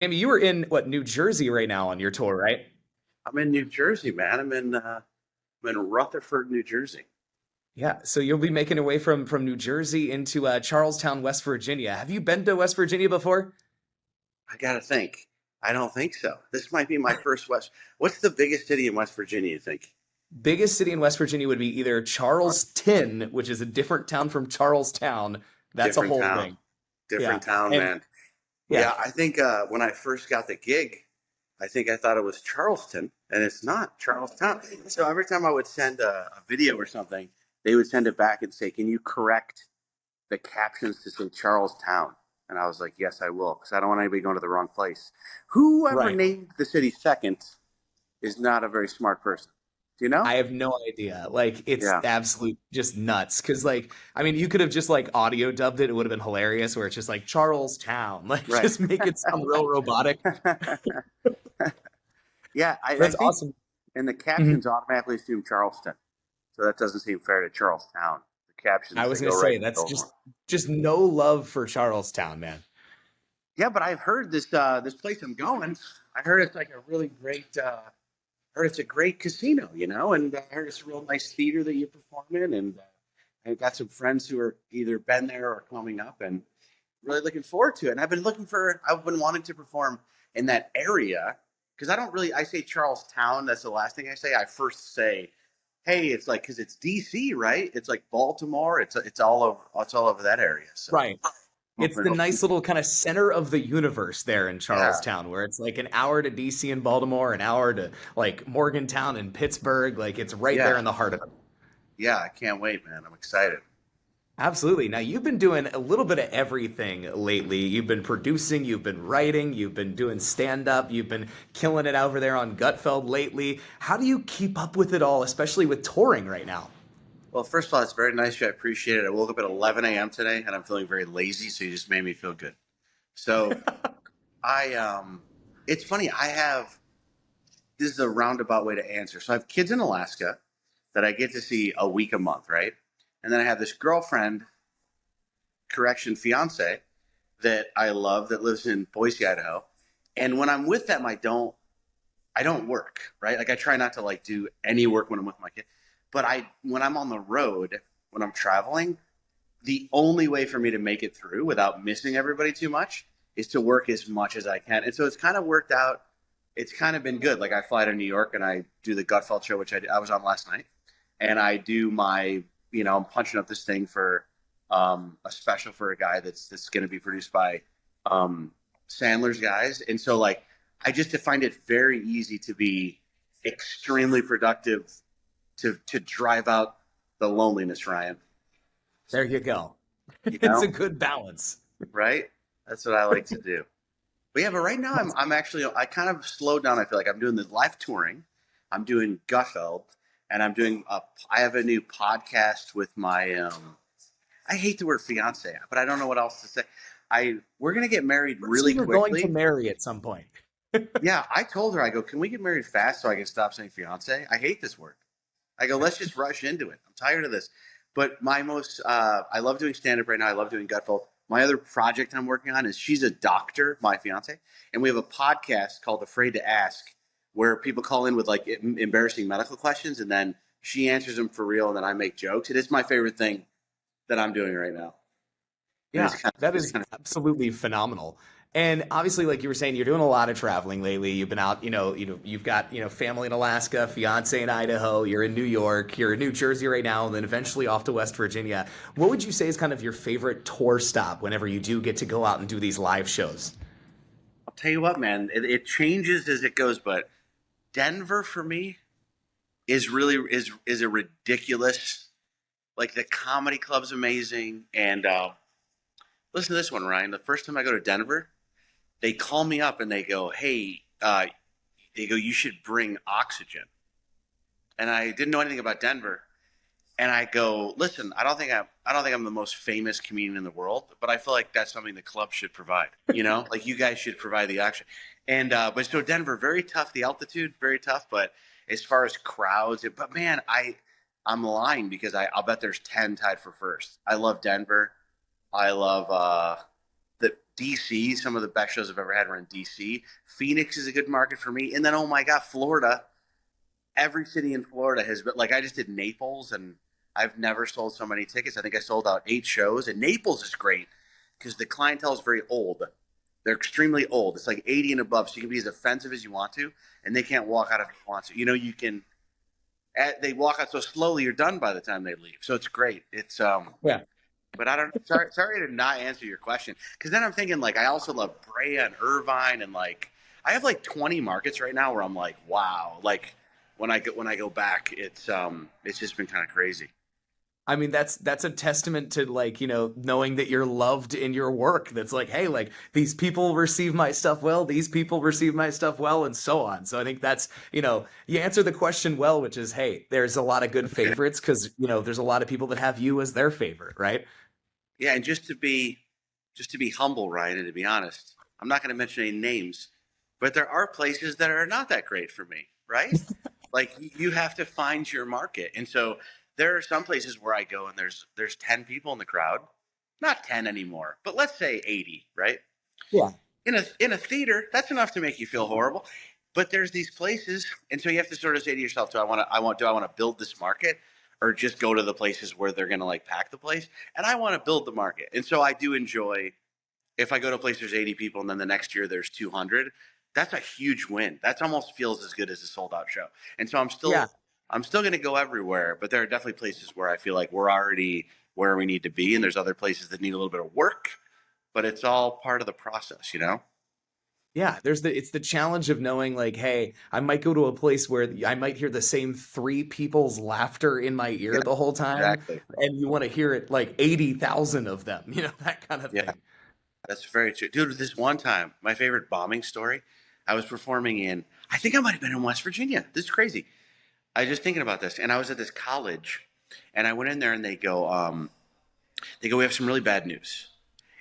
I mean, you were in what, New Jersey right now on your tour, right? I'm in New Jersey, man. I'm in Rutherford, New Jersey. Yeah, so you'll be making your way from New Jersey into Charlestown, West Virginia. Have you been to West Virginia before? I gotta think. I don't think so. This might be my first West. What's the biggest city in West Virginia, you think? Biggest city in West Virginia would be either Charleston, which is a different town from Charlestown. That's a Different whole town. thing. Yeah, Different town, and man. yeah, Yeah, I think when I first got the gig, I think I thought it was Charleston, and it's not Charlestown. So every time I would send a video or something, they would send it back and say, "Can you correct the captions to say Charlestown?" And I was like, "Yes, I will, because I don't want anybody going to the wrong place." Whoever right. named the city second is not a very smart person. Do you know? I have no idea. Like, it's Yeah, absolute just nuts. Because, like, I mean, you could have just like audio dubbed it. It would have been hilarious. Where it's just like Charlestown, like, right. just make it sound real robotic. Yeah, I That's think, awesome. and the Mhm. captions automatically assume Charleston, so that doesn't seem fair to Charlestown. The I captions they was go gonna right say to that's Baltimore. just no love for Charlestown, man. Yeah, but I've heard this place I'm going. I heard it's like a really great. Heard it's a great casino, and I heard it's a real nice theater that you perform in, and I've got some friends who are either been there or coming up, and really looking forward to it. And I've been wanting to perform in that area because I don't really, I say Charlestown. That's the last thing I say. I first say, hey, it's like, because it's DC, right? It's like Baltimore. It's all over that area. So Right. I'm It's hoping the it'll nice little kind of center of the universe there in yeah, Charlestown, where it's like an hour to DC and Baltimore, an hour to like Morgantown and Pittsburgh. Like it's right there yeah, in the heart of it. yeah. I can't wait, man. I'm excited. Absolutely. Now, you've been doing a little bit of everything lately. You've been producing, you've been writing, you've been doing stand up, you've been killing it over there on Gutfeld lately. How do you keep up with it all, especially with touring right now? Well, first of all, it's very nice. I appreciate it. I woke up at 11 a.m. today, and I'm feeling very lazy, so you just made me feel good. So I it's funny. I have this is a roundabout way to answer. So I have kids in Alaska that I get to see a week a month, right? And then I have this girlfriend, correction, fiance that I love that lives in Boise, Idaho. And when I'm with them, I don't work, right? Like I try not to like do any work when I'm with my kid. But I when I'm on the road, when I'm traveling, the only way for me to make it through without missing everybody too much is to work as much as I can. And so it's kind of worked out. It's kind of been good. Like I fly to New York and I do the Gutfeld show, which I was on last night, and I do I'm punching up this thing for a special for a guy that's going to be produced by um, Sandler's guys, and so like I just find it very easy to be extremely productive to drive out the loneliness, Ryan. There you go. You It's a know, good balance. right? That's what I like to do. But yeah, but right now I'm actually I kind of slowed down. I feel like I'm doing the live touring, I'm doing Gutfeld, and I have a new podcast with my I hate the word fiance, but I don't know what else to say. I We're gonna get married Person really you're going to quickly. marry at some point. Yeah, I told her I go, can we get married fast so I can stop saying fiance? I hate this word. I go, let's just rush into it. I'm tired of this. But I love doing stand up right now. I love doing Gutfeld. My other project I'm working on is she's a doctor, my fiance, and we have a podcast called Afraid to Ask, where people call in with like embarrassing medical questions, and then she answers them for real, and then I make jokes. It is my favorite thing that I'm doing right now, and Yeah, that it's is kind of absolutely phenomenal. And obviously, like you were saying, you're doing a lot of traveling lately. You've been out, you've got, family in Alaska, fiance in Idaho, you're in New York, you're in New Jersey right now, and then eventually off to West Virginia. What would you say is kind of your favorite tour stop whenever you do get to go out and do these live shows? I'll tell you what, man, it changes as it goes, but Denver for me is a ridiculous. Like the comedy club's amazing, and listen to this one, Ryan. The first time I go to Denver, they call me up and they go, "Hey, you should bring oxygen." And I didn't know anything about Denver, and I go, "Listen, I don't think I'm the most famous comedian in the world, but I feel like that's something the club should provide. Like you guys should provide the oxygen." And but so Denver, very tough. The altitude, very tough. But as far as crowds, but man, I'm lying because I'll bet there's 10 tied for first. I love Denver. I love the DC, some of the best shows I've ever had were in DC. Phoenix is a good market for me. And then, oh my God, Florida. Every city in Florida has been like, I just did Naples and I've never sold so many tickets. I think I sold out 8 shows. And Naples is great because the clientele is very old. They're extremely old. It's like 80 and above. So you can be as offensive as you want to, and they can't walk out if they want to. You can, they walk out so slowly, you're done by the time they leave. So it's great. Yeah. But I don't. Sorry to not answer your question because then I'm thinking like I also love Brea and Irvine and like I have like 20 markets right now where I'm like wow like when I go back it's just been kind of crazy. I mean, that's a testament to like, knowing that you're loved in your work. That's like, hey, like these people receive my stuff well, these people receive my stuff well, and so on. So I think that's, you answer the question well, which is, hey, there's a lot of good favorites because, there's a lot of people that have you as their favorite, right? Yeah, and just to be humble, Ryan, and to be honest, I'm not going to mention any names, but there are places that are not that great for me, right? Like you have to find your market, and so there are some places where I go and there's 10 people in the crowd, not 10 anymore, but let's say 80, right? Yeah. In a theater, that's enough to make you feel horrible. But there's these places, and so you have to sort of say to yourself, do I want to build this market, or just go to the places where they're going to like pack the place? And I want to build the market, and so I do enjoy if I go to a place there's 80 people and then the next year there's 200. That's a huge win. That almost feels as good as a sold out show. And so Yeah. I'm still going to go everywhere, but there are definitely places where I feel like we're already where we need to be, and there's other places that need a little bit of work, but it's all part of the process, you know? Yeah, it's the challenge of knowing like, hey, I might go to a place where I might hear the same three people's laughter in my Yeah, ear the whole time, exactly. and you want to hear it like 80,000 of them, that kind of Yeah, thing. that's very true. Dude, this one time, my favorite bombing story, I was performing I think I might have been in West Virginia. This is crazy. I was just thinking about this, and I was at this college, and I went in there, and they go, we have some really bad news,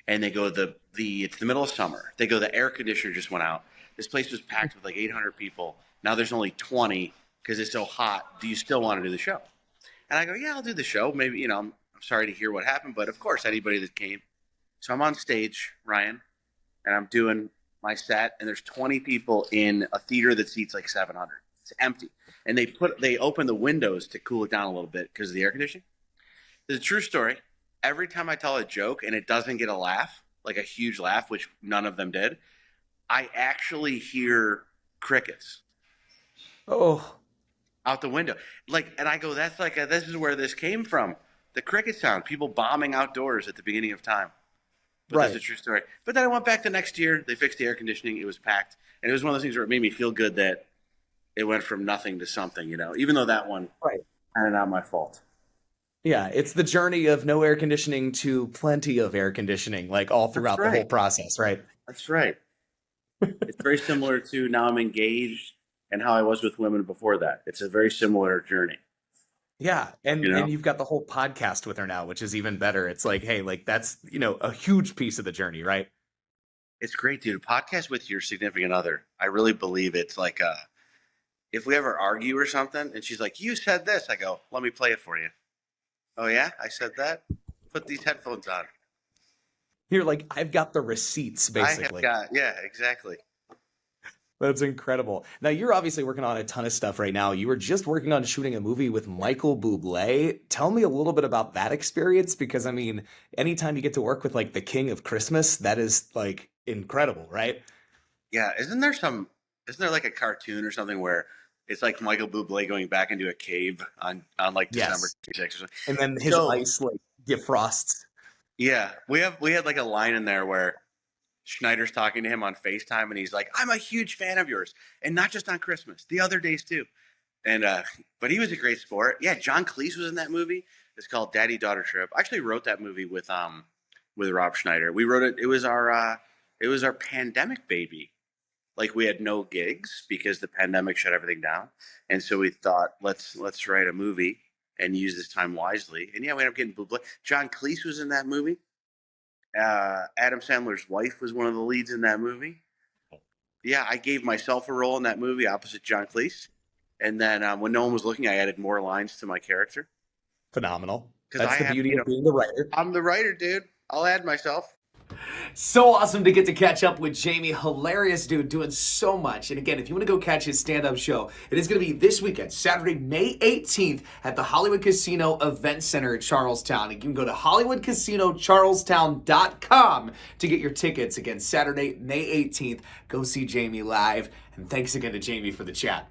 and they go, the it's the middle of summer. They go, the air conditioner just went out. This place was packed with like 800 people. Now there's only 20 because it's so hot. Do you still want to do the show? And I go, yeah, I'll do the show. Maybe I'm sorry to hear what happened, but of course, anybody that came. So I'm on stage, Ryan, and I'm doing my set, and there's 20 people in a theater that seats like 700. It's empty, and they open the windows to cool it down a little bit because of the air conditioning. It's a true story. Every time I tell a joke and it doesn't get a laugh, like a huge laugh, which none of them did, I actually hear crickets Oh, out the window. Like, and I go, that's like this is where this came from. The cricket sound, people bombing outdoors at the beginning of time. But that's a right, true story. But then I went back the next year. They fixed the air conditioning. It was packed, and it was one of those things where it made me feel good that it went from nothing to something. Even though that one right. kind of not my fault. Yeah, it's the journey of no air conditioning to plenty of air conditioning, like all That's throughout the whole right. process, right? That's right. It's very similar to now I'm engaged and how I was with women before that. It's a very similar journey. Yeah, You and know, you've got the whole podcast with her now, which is even better. It's like, hey, like that's, a huge piece of the journey, right? it's great, dude. A podcast with your significant other. I really believe it's like if we ever argue or something, and she's like, "You said this," I go, "Let me play it for you." Oh yeah, I said that. Put these headphones on. You're like, I've got the receipts, I have basically. got yeah, exactly. That's incredible. Now, you're obviously working on a ton of stuff right now. You were just working on shooting a movie with Michael Bublé. Tell me a little bit about that experience because, I mean, anytime you get to work with like the King of Christmas, that is like incredible, right? Yeah, isn't there like a cartoon or something where it's like Michael Bublé going back into a cave on like December Yes. 26th or something? And then his So ice like defrosts. yeah, we had like a line in there where Schneider's talking to him on FaceTime and he's like, "I'm a huge fan of yours, and not just on Christmas, the other days too." And but he was a great sport. Yeah, John Cleese was in that movie. It's called Daddy Daughter Trip. I actually wrote that movie with Rob Schneider. We wrote it. It was our pandemic baby. Like we had no gigs because the pandemic shut everything down, and so we thought let's write a movie and use this time wisely. And yeah, we ended up getting Buble. John Cleese was in that movie. Adam Sandler's wife was one of the leads in that movie. Yeah, I gave myself a role in that movie opposite John Cleese. And then when no one was looking, I added more lines to my character Phenomenal. because That's I the have, beauty of being the writer. I'm the writer, dude. I'll add myself. So awesome to get to catch up with Jamie. Hilarious dude, doing so much. And again, if you want to go catch his stand-up show, it is going to be this weekend, Saturday, May 18th at the Hollywood Casino Event Center in Charlestown. You can go to HollywoodCasinoCharlestown.com to get your tickets. Again, Saturday, May 18th. Go see Jamie live. And thanks again to Jamie for the chat.